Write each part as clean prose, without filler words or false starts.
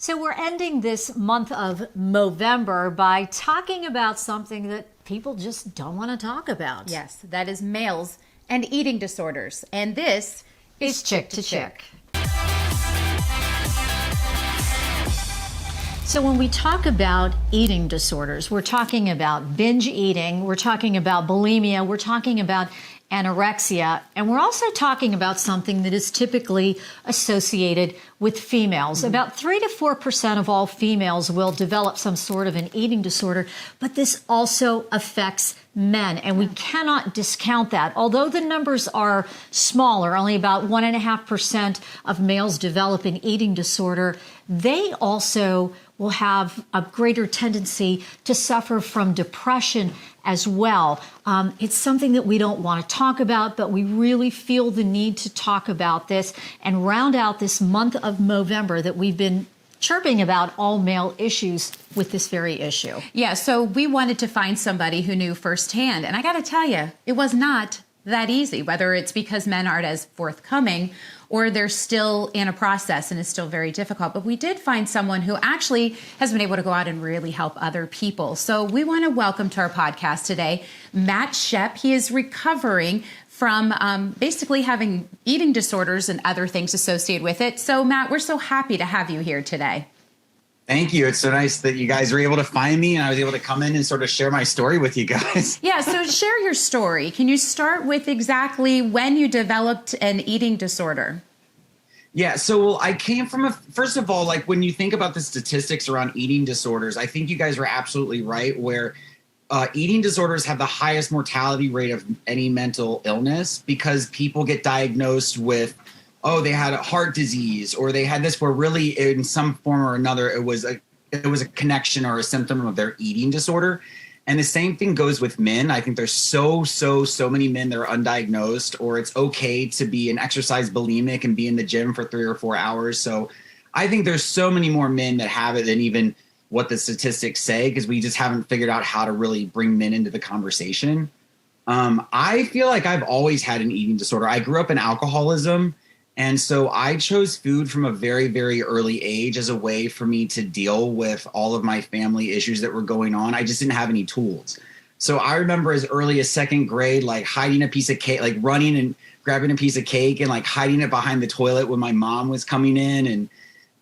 So we're ending this month of Movember by talking about something that people just don't want to talk about. Yes, that is males and eating disorders. And this is Chick to Chick. So when we talk about eating disorders, we're talking about binge eating, we're talking about bulimia, we're talking about anorexia, and we're also talking about something that is typically associated with females. Mm-hmm. About 3 to 4% of all females will develop some sort of an eating disorder, but this also affects men, and we cannot discount that. Although the numbers are smaller, only about 1.5% of males develop an eating disorder, they also will have a greater tendency to suffer from depression as well. It's something that we don't want to talk about, but we really feel the need to talk about this and round out this month of Movember that we've been chirping about all male issues with this very issue. Yeah, so we wanted to find somebody who knew firsthand. And I got to tell you, it was not that easy, whether it's because men aren't as forthcoming or they're still in a process and it's still very difficult. But we did find someone who actually has been able to go out and really help other people. So we want to welcome to our podcast today, Matt Shep. He is recovering from basically having eating disorders and other things associated with it. So Matt, we're so happy to have you here today. Thank you. It's so nice that you guys were able to find me and I was able to come in and sort of share my story with you guys. Yeah, so share your story. Can you start with exactly when you developed an eating disorder? Yeah, so I came from first of all, like when you think about the statistics around eating disorders, I think you guys were absolutely right where eating disorders have the highest mortality rate of any mental illness because people get diagnosed with they had a heart disease or they had this where really in some form or another, it was a connection or a symptom of their eating disorder. And the same thing goes with men. I think there's so many men that are undiagnosed or it's okay to be an exercise bulimic and be in the gym for 3 or 4 hours. So I think there's so many more men that have it than even what the statistics say because we just haven't figured out how to really bring men into the conversation. I feel like I've always had an eating disorder. I grew up in alcoholism. And so I chose food from a very, very early age as a way for me to deal with all of my family issues that were going on. I just didn't have any tools. So I remember as early as second grade, like hiding a piece of cake, like running and grabbing a piece of cake and like hiding it behind the toilet when my mom was coming in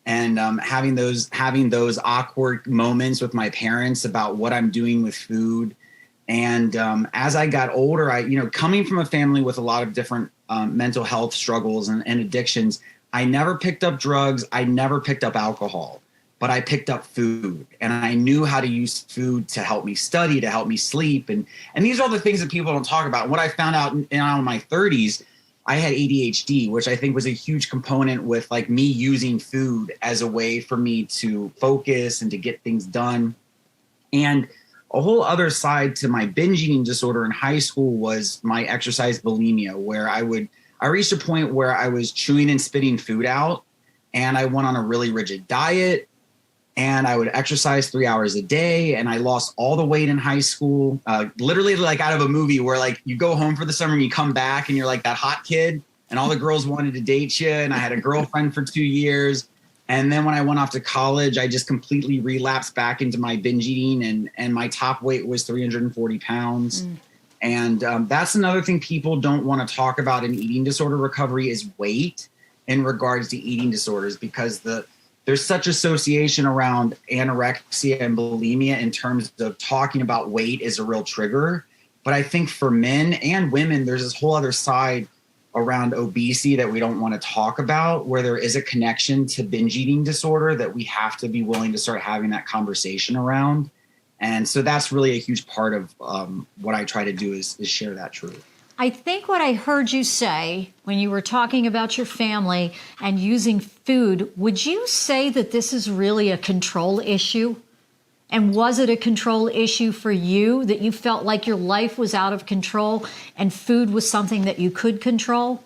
and having those awkward moments with my parents about what I'm doing with food. And as I got older, coming from a family with a lot of different mental health struggles and addictions, I never picked up drugs. I never picked up alcohol, but I picked up food and I knew how to use food to help me study, to help me sleep. And these are all the things that people don't talk about. What I found out in my 30s, I had ADHD, which I think was a huge component with like me using food as a way for me to focus and to get things done. And a whole other side to my binge eating disorder in high school was my exercise bulimia, where I reached a point where I was chewing and spitting food out and I went on a really rigid diet and I would exercise 3 hours a day and I lost all the weight in high school, literally like out of a movie where like you go home for the summer and you come back and you're like that hot kid and all the girls wanted to date you. And I had a girlfriend for 2 years. And then when I went off to college, I just completely relapsed back into my binge eating and my top weight was 340 pounds. And that's another thing people don't want to talk about in eating disorder recovery is weight in regards to eating disorders because there's such association around anorexia and bulimia in terms of talking about weight is a real trigger. But I think for men and women, there's this whole other side around obesity that we don't want to talk about, where there is a connection to binge eating disorder that we have to be willing to start having that conversation around. And so that's really a huge part of what I try to do is share that truth. I think what I heard you say when you were talking about your family and using food, would you say that this is really a control issue? And was it a control issue for you that you felt like your life was out of control and food was something that you could control?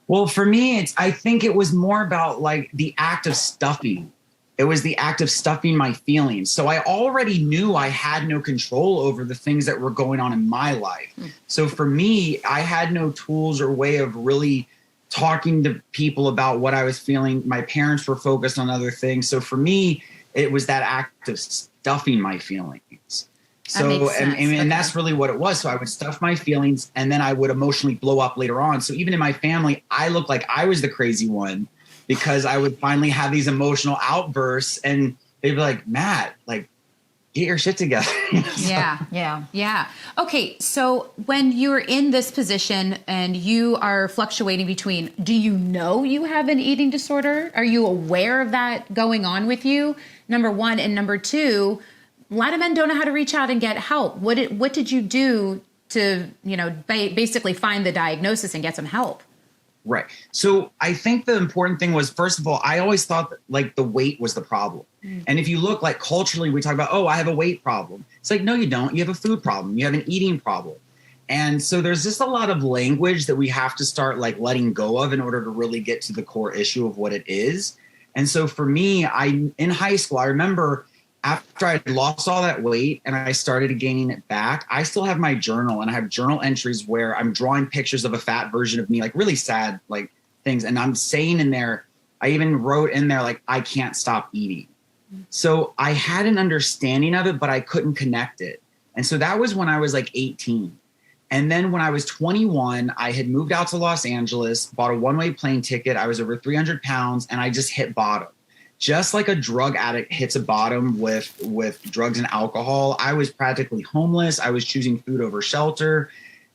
Well, for me, I think it was more about like the act of stuffing. It was the act of stuffing my feelings. So I already knew I had no control over the things that were going on in my life. So for me, I had no tools or way of really talking to people about what I was feeling. My parents were focused on other things. So for me, it was that act of stuffing my feelings. So, and that's really what it was. So I would stuff my feelings and then I would emotionally blow up later on. So even in my family, I looked like I was the crazy one because I would finally have these emotional outbursts and they'd be like, Matt, like, get your shit together. Yeah. Okay. So when you're in this position and you are fluctuating between, do you know you have an eating disorder? Are you aware of that going on with you? Number one. And number two, a lot of men don't know how to reach out and get help. What did you do to, basically find the diagnosis and get some help? Right. So I think the important thing was, first of all, I always thought that, like, the weight was the problem. And if you look, like, culturally, we talk about, oh, I have a weight problem. It's like, no, you don't. You have a food problem. You have an eating problem. And so there's just a lot of language that we have to start, like, letting go of in order to really get to the core issue of what it is. And so for me, in high school, I remember after I had lost all that weight and I started gaining it back, I still have my journal and I have journal entries where I'm drawing pictures of a fat version of me, like really sad, like things. And I'm saying in there, I even wrote in there, like, I can't stop eating. So I had an understanding of it, but I couldn't connect it. And so that was when I was like 18. And then when I was 21, I had moved out to Los Angeles, bought a one-way plane ticket. I was over 300 pounds and I just hit bottom. Just like a drug addict hits a bottom with drugs and alcohol, I was practically homeless. I was choosing food over shelter.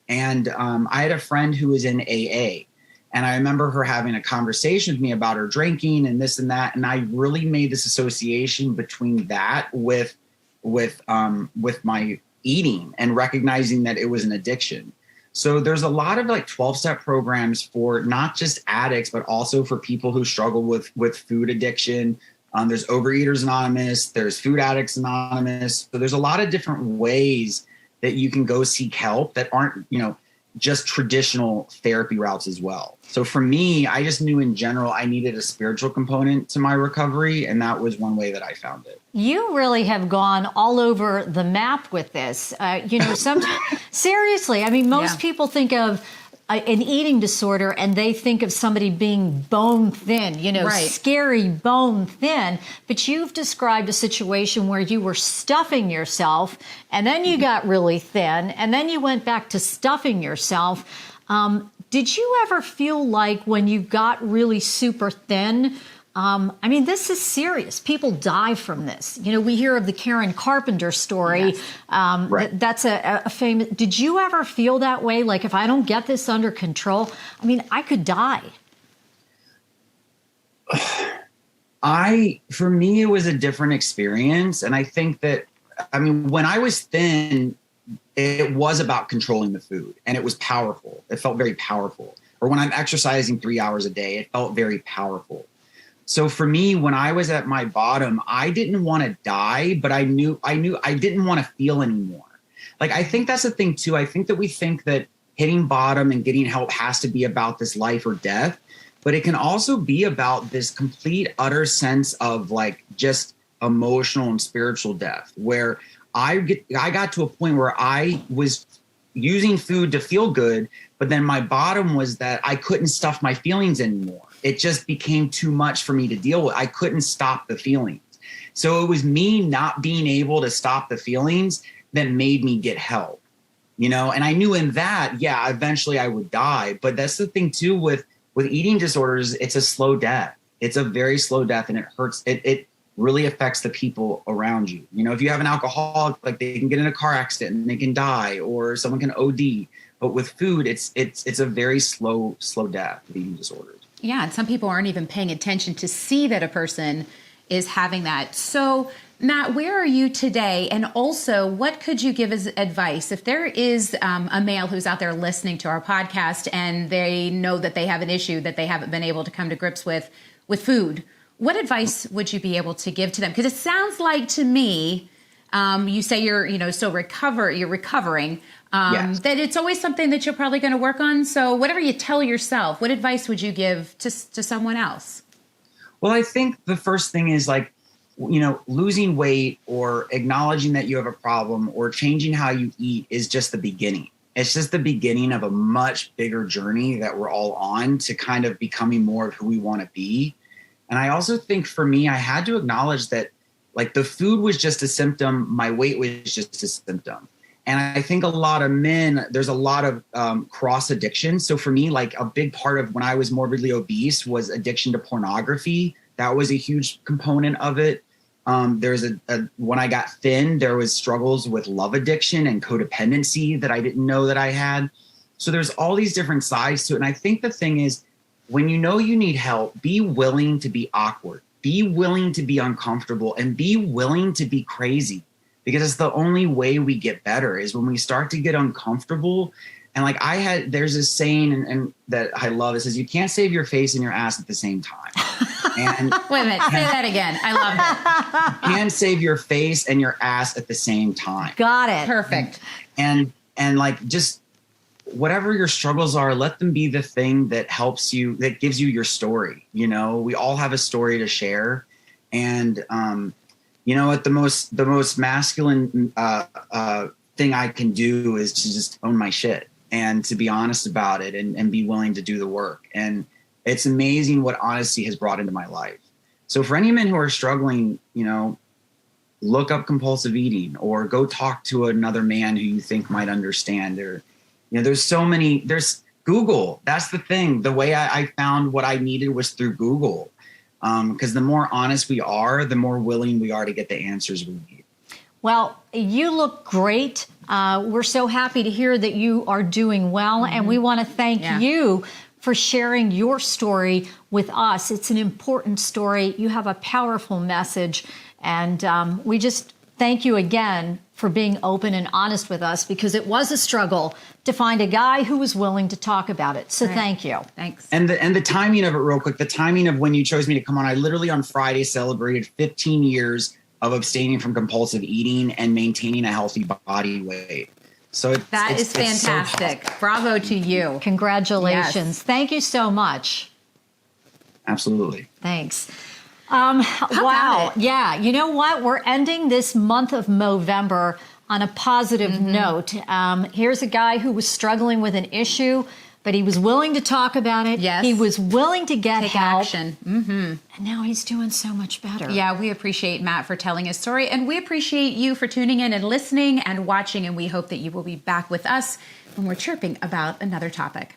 And I had a friend who was in AA. And I remember her having a conversation with me about her drinking and this and that. And I really made this association between that with my eating and recognizing that it was an addiction. So there's a lot of like 12-step programs for not just addicts, but also for people who struggle with food addiction. There's Overeaters Anonymous, there's Food Addicts Anonymous. So there's a lot of different ways that you can go seek help that aren't, just traditional therapy routes as well. So for me, I just knew in general I needed a spiritual component to my recovery, and that was one way that I found it. You really have gone all over the map with this. Seriously, I mean, most people think of an eating disorder and they think of somebody being bone thin, scary bone thin. But you've described a situation where you were stuffing yourself and then you got really thin and then you went back to stuffing yourself. Did you ever feel like when you got really super thin, this is serious. People die from this. We hear of the Karen Carpenter story. Yes. Right. That's a famous. Did you ever feel that way? Like, if I don't get this under control, I could die. For me, it was a different experience. And I think that, when I was thin, it was about controlling the food and it was powerful. It felt very powerful. Or when I'm exercising 3 hours a day, it felt very powerful. So for me, when I was at my bottom, I didn't want to die, but I knew I didn't want to feel anymore. Like, I think that's the thing too. I think that we think that hitting bottom and getting help has to be about this life or death, but it can also be about this complete, utter sense of like just emotional and spiritual death, where I got to a point where I was using food to feel good, but then my bottom was that I couldn't stuff my feelings anymore. It just became too much for me to deal with. I couldn't stop the feelings. So it was me not being able to stop the feelings that made me get help, and I knew in that, eventually I would die. But that's the thing too, with eating disorders, it's a slow death. It's a very slow death and it hurts. It really affects the people around you. If you have an alcoholic, like, they can get in a car accident and they can die, or someone can OD. But with food, it's a very slow death with eating disorders. Yeah, and some people aren't even paying attention to see that a person is having that. So, Matt, where are you today? And also, what could you give as advice if there is a male who's out there listening to our podcast and they know that they have an issue that they haven't been able to come to grips with food? What advice would you be able to give to them? Because it sounds like to me, you say you're recovering. Yes. That it's always something that you're probably going to work on. So whatever you tell yourself, what advice would you give to someone else? Well, I think the first thing is like, losing weight or acknowledging that you have a problem or changing how you eat is just the beginning. it's just the beginning of a much bigger journey that we're all on to kind of becoming more of who we want to be. And I also think for me, I had to acknowledge that like the food was just a symptom. My weight was just a symptom. And I think a lot of men, there's a lot of cross addiction. So for me, like a big part of when I was morbidly obese was addiction to pornography. That was a huge component of it. There's when I got thin, there was struggles with love addiction and codependency that I didn't know that I had. So there's all these different sides to it. And I think the thing is, when you know you need help, be willing to be awkward, be willing to be uncomfortable, and be willing to be crazy, because it's the only way we get better is when we start to get uncomfortable. And like there's this saying and that I love. It says, you can't save your face and your ass at the same time. And wait a minute, say that again. I love it. You can save your face and your ass at the same time. Got it. Perfect. And like, just whatever your struggles are, let them be the thing that helps you, that gives you your story. You know, we all have a story to share. And, you know what, the most masculine thing I can do is to just own my shit and to be honest about it and be willing to do the work. And it's amazing what honesty has brought into my life. So for any men who are struggling, you know, look up compulsive eating or go talk to another man who you think might understand. Or, you know, there's Google. That's the thing. The way I found what I needed was through Google. Because the more honest we are, the more willing we are to get the answers we need. Well, you look great. We're so happy to hear that you are doing well. Mm-hmm. And we want to thank you for sharing your story with us. It's an important story. You have a powerful message. And we just thank you again for being open and honest with us, because it was a struggle to find a guy who was willing to talk about it. So thank you. Thanks. And the timing of it, real quick, the timing of when you chose me to come on, I literally on Friday celebrated 15 years of abstaining from compulsive eating and maintaining a healthy body weight. So that is fantastic. So bravo to you. Congratulations. Yes. Thank you so much. Absolutely. Thanks. Wow. Yeah. You know what? We're ending this month of Movember on a positive note. Here's a guy who was struggling with an issue, but he was willing to talk about it. Yes. He was willing to get help. Action. And now he's doing so much better. Yeah, we appreciate Matt for telling his story, and we appreciate you for tuning in and listening and watching, and we hope that you will be back with us when we're chirping about another topic.